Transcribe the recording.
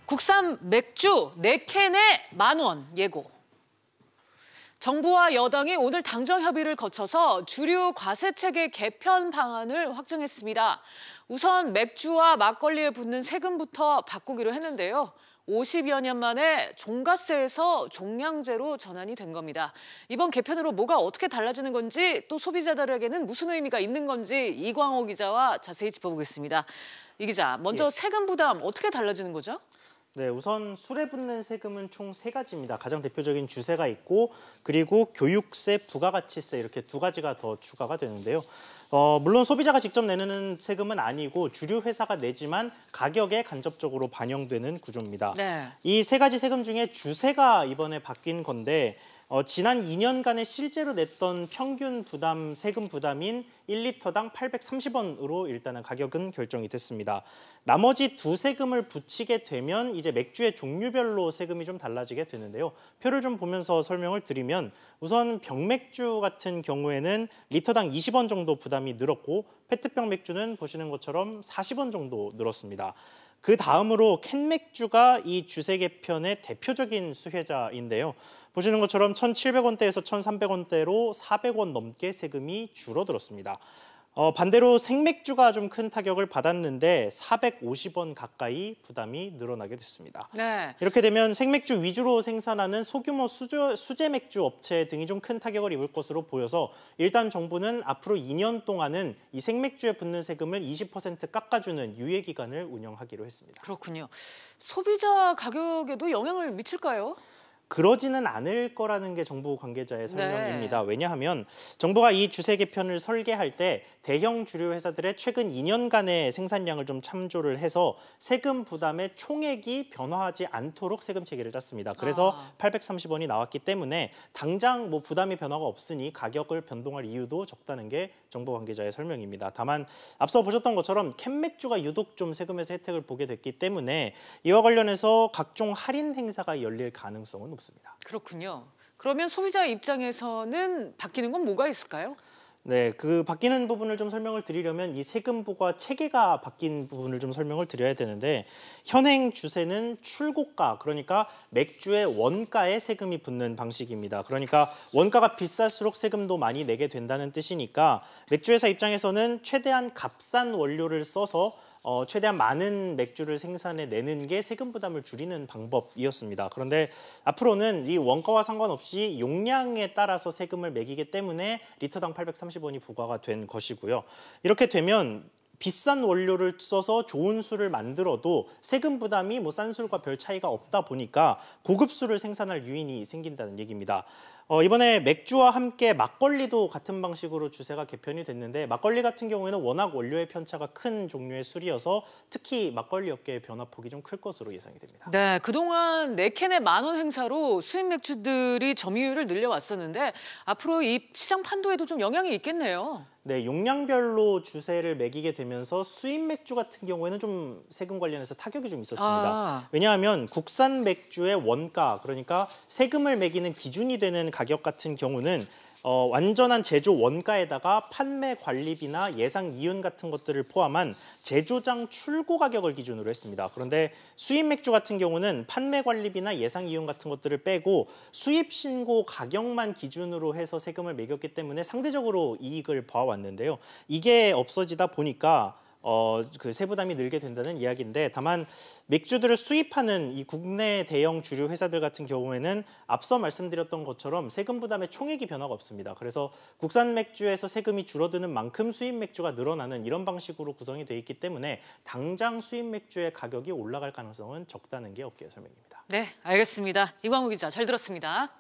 국산 맥주 4캔에 10,000원 예고. 정부와 여당이 오늘 당정 협의를 거쳐서 주류 과세 체계 개편 방안을 확정했습니다. 우선 맥주와 막걸리에 붙는 세금부터 바꾸기로 했는데요. 50여 년 만에 종가세에서 종량제로 전환이 된 겁니다. 이번 개편으로 뭐가 어떻게 달라지는 건지, 또 소비자들에게는 무슨 의미가 있는 건지 이광호 기자와 자세히 짚어보겠습니다. 이 기자, 먼저 세금 부담 어떻게 달라지는 거죠? 네, 우선 술에 붙는 세금은 총 3가지입니다. 가장 대표적인 주세가 있고, 그리고 교육세, 부가가치세 이렇게 2가지가 더 추가가 되는데요. 물론 소비자가 직접 내는 세금은 아니고 주류 회사가 내지만 가격에 간접적으로 반영되는 구조입니다. 네. 이 3가지 세금 중에 주세가 이번에 바뀐 건데 지난 2년간에 실제로 냈던 평균 세금 부담인 1리터당 830원으로 일단은 가격은 결정이 됐습니다. 나머지 2세금을 붙이게 되면 이제 맥주의 종류별로 세금이 좀 달라지게 되는데요. 표를 좀 보면서 설명을 드리면 우선 병맥주 같은 경우에는 리터당 20원 정도 부담이 늘었고, 페트병 맥주는 보시는 것처럼 40원 정도 늘었습니다. 그 다음으로 캔맥주가 이 주세 개편의 대표적인 수혜자인데요. 보시는 것처럼 1,700원대에서 1,300원대로 400원 넘게 세금이 줄어들었습니다. 반대로 생맥주가 좀 큰 타격을 받았는데 450원 가까이 부담이 늘어나게 됐습니다. 네. 이렇게 되면 생맥주 위주로 생산하는 소규모 수제 맥주 업체 등이 좀 큰 타격을 입을 것으로 보여서 일단 정부는 앞으로 2년 동안은 이 생맥주에 붙는 세금을 20% 깎아주는 유예 기간을 운영하기로 했습니다. 그렇군요. 소비자 가격에도 영향을 미칠까요? 그러지는 않을 거라는 게 정부 관계자의 설명입니다. 왜냐하면 정부가 이 주세 개편을 설계할 때 대형 주류 회사들의 최근 2년간의 생산량을 좀 참조를 해서 세금 부담의 총액이 변화하지 않도록 세금 체계를 짰습니다. 그래서 830원이 나왔기 때문에 당장 뭐 부담의 변화가 없으니 가격을 변동할 이유도 적다는 게 정부 관계자의 설명입니다. 다만 앞서 보셨던 것처럼 캔맥주가 유독 좀 세금에서 혜택을 보게 됐기 때문에 이와 관련해서 각종 할인 행사가 열릴 가능성은 없습니다. 그렇군요. 그러면 소비자 입장에서는 바뀌는 건 뭐가 있을까요? 네, 그 바뀌는 부분을 좀 설명을 드리려면 이 세금 부과 체계가 바뀐 부분을 좀 설명을 드려야 되는데, 현행 주세는 출고가, 그러니까 맥주의 원가에 세금이 붙는 방식입니다. 그러니까 원가가 비쌀수록 세금도 많이 내게 된다는 뜻이니까 맥주회사 입장에서는 최대한 값싼 원료를 써서 최대한 많은 맥주를 생산해 내는 게 세금 부담을 줄이는 방법이었습니다. 그런데 앞으로는 이 원가와 상관없이 용량에 따라서 세금을 매기기 때문에 리터당 830원이 부과가 된 것이고요. 이렇게 되면 비싼 원료를 써서 좋은 술을 만들어도 세금 부담이 뭐 싼 술과 별 차이가 없다 보니까 고급 술을 생산할 유인이 생긴다는 얘기입니다. 이번에 맥주와 함께 막걸리도 같은 방식으로 주세가 개편이 됐는데, 막걸리 같은 경우에는 워낙 원료의 편차가 큰 종류의 술이어서 특히 막걸리 업계의 변화폭이 좀 클 것으로 예상이 됩니다. 네, 그동안 4캔에 10,000원 행사로 수입 맥주들이 점유율을 늘려왔었는데 앞으로 이 시장 판도에도 좀 영향이 있겠네요. 네, 용량별로 주세를 매기게 되면서 수입 맥주 같은 경우에는 좀 세금 관련해서 타격이 좀 있었습니다. 왜냐하면 국산 맥주의 원가, 그러니까 세금을 매기는 기준이 되는 가격 같은 경우는 완전한 제조 원가에다가 판매 관리비나 예상 이윤 같은 것들을 포함한 제조장 출고 가격을 기준으로 했습니다. 그런데 수입 맥주 같은 경우는 판매 관리비나 예상 이윤 같은 것들을 빼고 수입 신고 가격만 기준으로 해서 세금을 매겼기 때문에 상대적으로 이익을 봐왔는데요. 이게 없어지다 보니까 그 세부담이 늘게 된다는 이야기인데, 다만 맥주들을 수입하는 이 국내 대형 주류 회사들 같은 경우에는 앞서 말씀드렸던 것처럼 세금 부담의 총액이 변화가 없습니다. 그래서 국산 맥주에서 세금이 줄어드는 만큼 수입 맥주가 늘어나는 이런 방식으로 구성이 돼 있기 때문에 당장 수입 맥주의 가격이 올라갈 가능성은 적다는 게 업계의 설명입니다. 네, 알겠습니다. 이광우 기자, 잘 들었습니다.